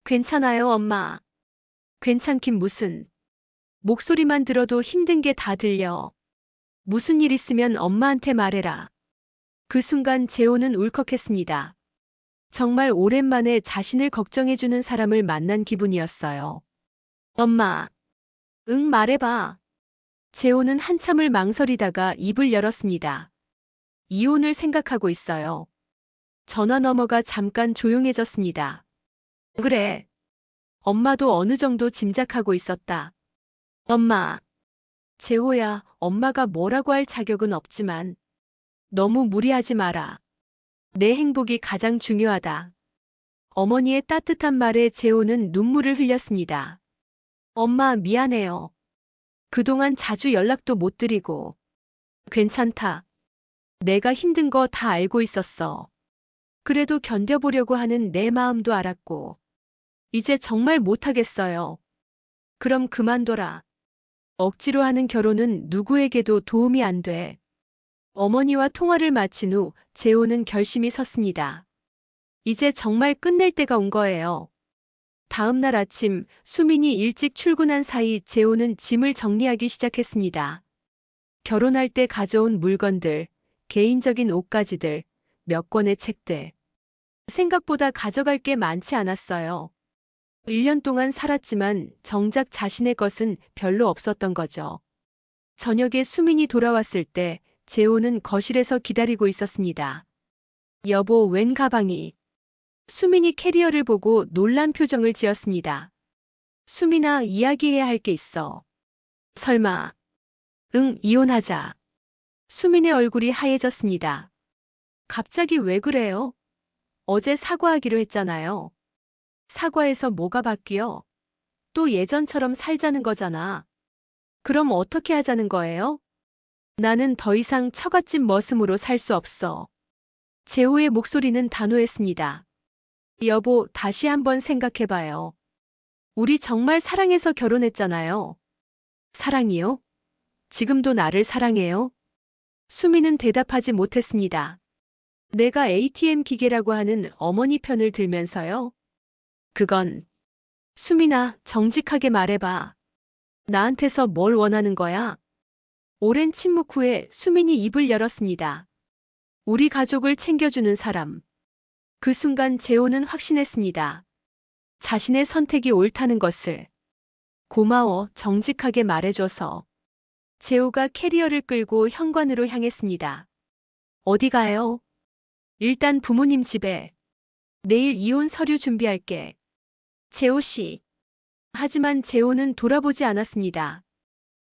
괜찮아요, 엄마. 괜찮긴 무슨. 목소리만 들어도 힘든 게 다 들려. 무슨 일 있으면 엄마한테 말해라. 그 순간 재호는 울컥했습니다. 정말 오랜만에 자신을 걱정해주는 사람을 만난 기분이었어요. 엄마. 응, 말해봐. 재호는 한참을 망설이다가 입을 열었습니다. 이혼을 생각하고 있어요. 전화 너머가 잠깐 조용해졌습니다. 그래. 엄마도 어느 정도 짐작하고 있었다. 엄마. 재호야, 엄마가 뭐라고 할 자격은 없지만 너무 무리하지 마라. 내 행복이 가장 중요하다. 어머니의 따뜻한 말에 재호는 눈물을 흘렸습니다. 엄마, 미안해요. 그동안 자주 연락도 못 드리고. 괜찮다. 내가 힘든 거 다 알고 있었어. 그래도 견뎌보려고 하는 내 마음도 알았고. 이제 정말 못하겠어요. 그럼 그만둬라. 억지로 하는 결혼은 누구에게도 도움이 안 돼. 어머니와 통화를 마친 후 재호는 결심이 섰습니다. 이제 정말 끝낼 때가 온 거예요. 다음 날 아침 수민이 일찍 출근한 사이 재호는 짐을 정리하기 시작했습니다. 결혼할 때 가져온 물건들, 개인적인 옷가지들, 몇 권의 책들. 생각보다 가져갈 게 많지 않았어요. 1년 동안 살았지만 정작 자신의 것은 별로 없었던 거죠. 저녁에 수민이 돌아왔을 때 재호는 거실에서 기다리고 있었습니다. 여보, 웬 가방이? 수민이 캐리어를 보고 놀란 표정을 지었습니다. 수민아, 이야기해야 할 게 있어. 설마. 응, 이혼하자. 수민의 얼굴이 하얘졌습니다. 갑자기 왜 그래요? 어제 사과하기로 했잖아요. 사과해서 뭐가 바뀌어? 또 예전처럼 살자는 거잖아. 그럼 어떻게 하자는 거예요? 나는 더 이상 처갓집 머슴으로 살 수 없어. 재호의 목소리는 단호했습니다. 여보, 다시 한번 생각해봐요. 우리 정말 사랑해서 결혼했잖아요. 사랑이요? 지금도 나를 사랑해요? 수미는 대답하지 못했습니다. 내가 ATM 기계라고 하는 어머니 편을 들면서요. 그건. 수민아, 정직하게 말해봐. 나한테서 뭘 원하는 거야? 오랜 침묵 후에 수민이 입을 열었습니다. 우리 가족을 챙겨주는 사람. 그 순간 재호는 확신했습니다. 자신의 선택이 옳다는 것을. 고마워, 정직하게 말해줘서. 재호가 캐리어를 끌고 현관으로 향했습니다. 어디 가요? 일단 부모님 집에. 내일 이혼 서류 준비할게. 재호 씨. 하지만 재호는 돌아보지 않았습니다.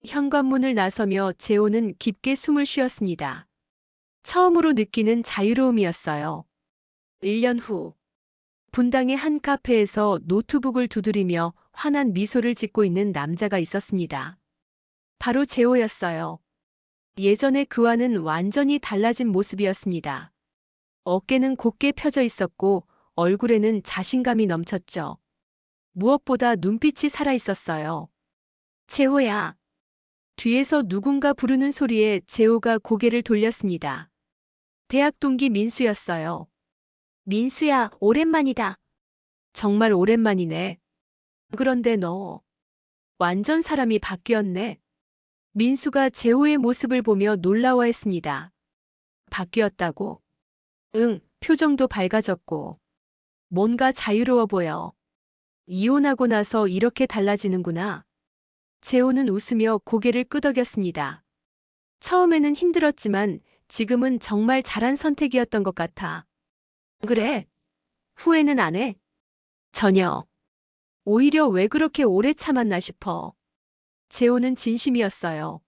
현관문을 나서며 재호는 깊게 숨을 쉬었습니다. 처음으로 느끼는 자유로움이었어요. 1년 후. 분당의 한 카페에서 노트북을 두드리며 환한 미소를 짓고 있는 남자가 있었습니다. 바로 재호였어요. 예전의 그와는 완전히 달라진 모습이었습니다. 어깨는 곧게 펴져 있었고 얼굴에는 자신감이 넘쳤죠. 무엇보다 눈빛이 살아 있었어요. 재호야. 뒤에서 누군가 부르는 소리에 재호가 고개를 돌렸습니다. 대학 동기 민수였어요. 민수야, 오랜만이다. 정말 오랜만이네. 그런데 너 완전 사람이 바뀌었네. 민수가 재호의 모습을 보며 놀라워했습니다. 바뀌었다고? 응, 표정도 밝아졌고. 뭔가 자유로워 보여. 이혼하고 나서 이렇게 달라지는구나. 재호는 웃으며 고개를 끄덕였습니다. 처음에는 힘들었지만 지금은 정말 잘한 선택이었던 것 같아. 그래? 후회는 안 해? 전혀. 오히려 왜 그렇게 오래 참았나 싶어. 재호는 진심이었어요.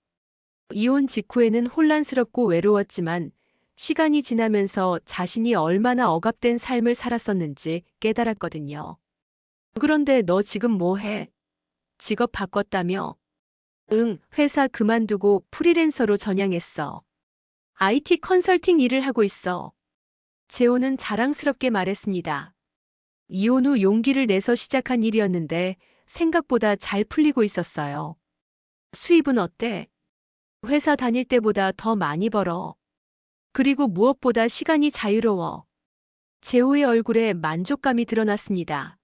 이혼 직후에는 혼란스럽고 외로웠지만 시간이 지나면서 자신이 얼마나 억압된 삶을 살았었는지 깨달았거든요. 그런데 너 지금 뭐 해? 직업 바꿨다며? 응, 회사 그만두고 프리랜서로 전향했어. IT 컨설팅 일을 하고 있어. 재호는 자랑스럽게 말했습니다. 이혼 후 용기를 내서 시작한 일이었는데 생각보다 잘 풀리고 있었어요. 수입은 어때? 회사 다닐 때보다 더 많이 벌어. 그리고 무엇보다 시간이 자유로워. 재호의 얼굴에 만족감이 드러났습니다.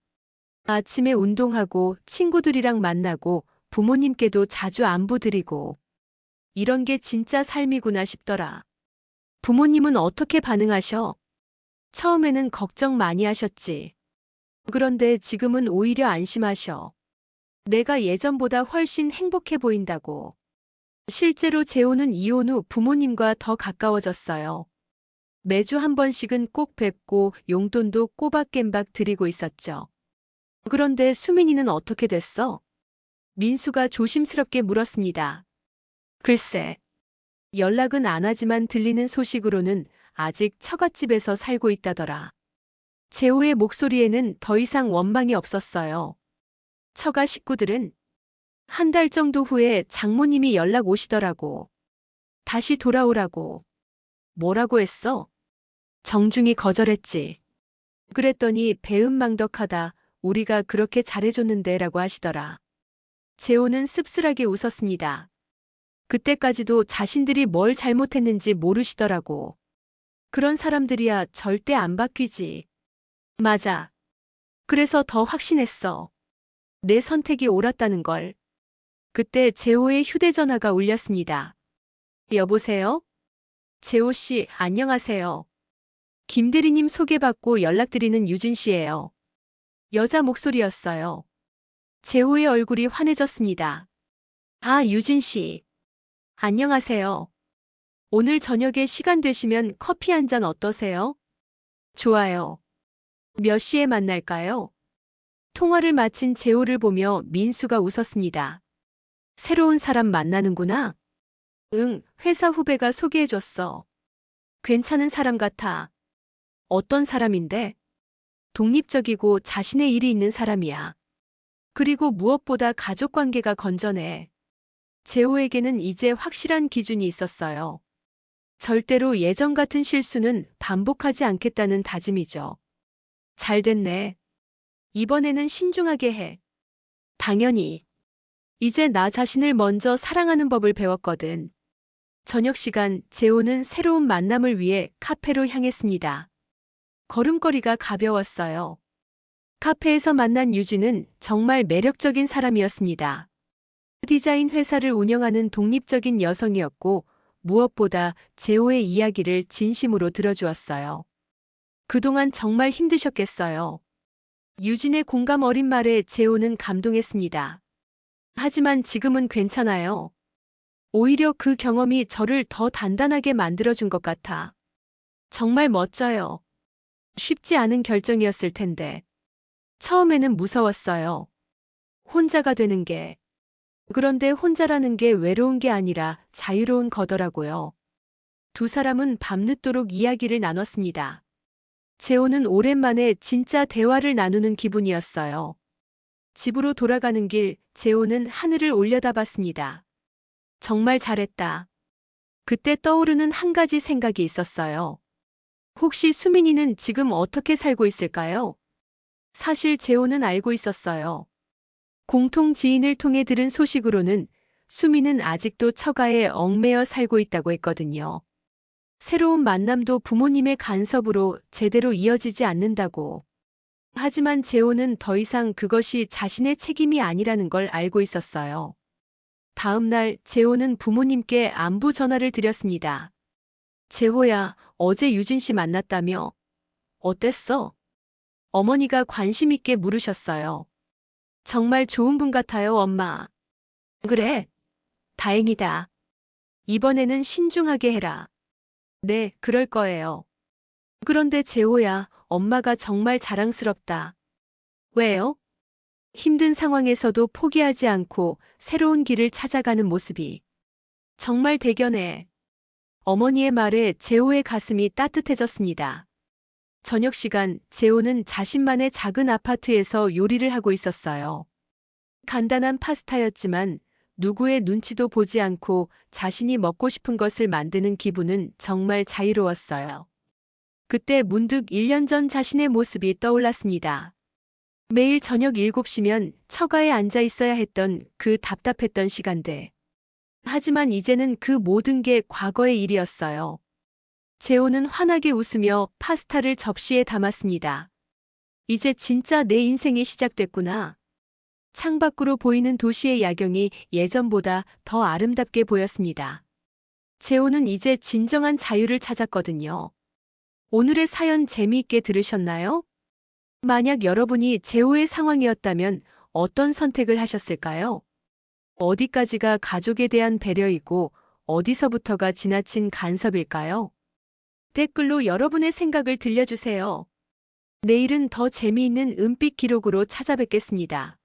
아침에 운동하고 친구들이랑 만나고 부모님께도 자주 안부드리고 이런 게 진짜 삶이구나 싶더라. 부모님은 어떻게 반응하셔? 처음에는 걱정 많이 하셨지. 그런데 지금은 오히려 안심하셔. 내가 예전보다 훨씬 행복해 보인다고. 실제로 재호는 이혼 후 부모님과 더 가까워졌어요. 매주 한 번씩은 꼭 뵙고 용돈도 꼬박깸박 드리고 있었죠. 그런데 수민이는 어떻게 됐어? 민수가 조심스럽게 물었습니다. 글쎄, 연락은 안 하지만 들리는 소식으로는 아직 처갓집에서 살고 있다더라. 재호의 목소리에는 더 이상 원망이 없었어요. 처가 식구들은 한 달 정도 후에 장모님이 연락 오시더라고. 다시 돌아오라고. 뭐라고 했어? 정중히 거절했지. 그랬더니 배은망덕하다. 우리가 그렇게 잘해줬는데 라고 하시더라. 재호는 씁쓸하게 웃었습니다. 그때까지도 자신들이 뭘 잘못했는지 모르시더라고. 그런 사람들이야 절대 안 바뀌지. 맞아. 그래서 더 확신했어. 내 선택이 옳았다는 걸. 그때 재호의 휴대전화가 울렸습니다. 여보세요? 재호 씨, 안녕하세요. 김대리님 소개받고 연락드리는 유진 씨예요. 여자 목소리였어요. 재호의 얼굴이 환해졌습니다. 아, 유진 씨. 안녕하세요. 오늘 저녁에 시간 되시면 커피 한 잔 어떠세요? 좋아요. 몇 시에 만날까요? 통화를 마친 재호를 보며 민수가 웃었습니다. 새로운 사람 만나는구나. 응, 회사 후배가 소개해줬어. 괜찮은 사람 같아. 어떤 사람인데? 독립적이고 자신의 일이 있는 사람이야. 그리고 무엇보다 가족 관계가 건전해. 재호에게는 이제 확실한 기준이 있었어요. 절대로 예전 같은 실수는 반복하지 않겠다는 다짐이죠. 잘 됐네. 이번에는 신중하게 해. 당연히. 이제 나 자신을 먼저 사랑하는 법을 배웠거든. 저녁 시간 재호는 새로운 만남을 위해 카페로 향했습니다. 걸음걸이가 가벼웠어요. 카페에서 만난 유진은 정말 매력적인 사람이었습니다. 디자인 회사를 운영하는 독립적인 여성이었고 무엇보다 재호의 이야기를 진심으로 들어주었어요. 그동안 정말 힘드셨겠어요. 유진의 공감 어린 말에 재호는 감동했습니다. 하지만 지금은 괜찮아요. 오히려 그 경험이 저를 더 단단하게 만들어준 것 같아. 정말 멋져요. 쉽지 않은 결정이었을 텐데. 처음에는 무서웠어요. 혼자가 되는 게. 그런데 혼자라는 게 외로운 게 아니라 자유로운 거더라고요. 두 사람은 밤늦도록 이야기를 나눴습니다. 재호는 오랜만에 진짜 대화를 나누는 기분이었어요. 집으로 돌아가는 길, 재호는 하늘을 올려다봤습니다. 정말 잘했다. 그때 떠오르는 한 가지 생각이 있었어요. 혹시 수민이는 지금 어떻게 살고 있을까요? 사실 재호는 알고 있었어요. 공통 지인을 통해 들은 소식으로는 수민은 아직도 처가에 얽매여 살고 있다고 했거든요. 새로운 만남도 부모님의 간섭으로 제대로 이어지지 않는다고. 하지만 재호는 더 이상 그것이 자신의 책임이 아니라는 걸 알고 있었어요. 다음 날 재호는 부모님께 안부 전화를 드렸습니다. 재호야, 어제 유진 씨 만났다며? 어땠어? 어머니가 관심 있게 물으셨어요. 정말 좋은 분 같아요, 엄마. 그래? 다행이다. 이번에는 신중하게 해라. 네, 그럴 거예요. 그런데 재호야, 엄마가 정말 자랑스럽다. 왜요? 힘든 상황에서도 포기하지 않고 새로운 길을 찾아가는 모습이. 정말 대견해. 어머니의 말에 재호의 가슴이 따뜻해졌습니다. 저녁 시간 재호는 자신만의 작은 아파트에서 요리를 하고 있었어요. 간단한 파스타였지만 누구의 눈치도 보지 않고 자신이 먹고 싶은 것을 만드는 기분은 정말 자유로웠어요. 그때 문득 1년 전 자신의 모습이 떠올랐습니다. 매일 저녁 7시면 처가에 앉아 있어야 했던 그 답답했던 시간대. 하지만 이제는 그 모든 게 과거의 일이었어요. 재호는 환하게 웃으며 파스타를 접시에 담았습니다. 이제 진짜 내 인생이 시작됐구나. 창밖으로 보이는 도시의 야경이 예전보다 더 아름답게 보였습니다. 재호는 이제 진정한 자유를 찾았거든요. 오늘의 사연 재미있게 들으셨나요? 만약 여러분이 재호의 상황이었다면 어떤 선택을 하셨을까요? 어디까지가 가족에 대한 배려이고 어디서부터가 지나친 간섭일까요? 댓글로 여러분의 생각을 들려주세요. 내일은 더 재미있는 은빛 기록으로 찾아뵙겠습니다.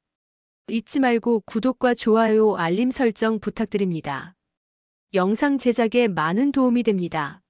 잊지 말고 구독과 좋아요, 알림 설정 부탁드립니다. 영상 제작에 많은 도움이 됩니다.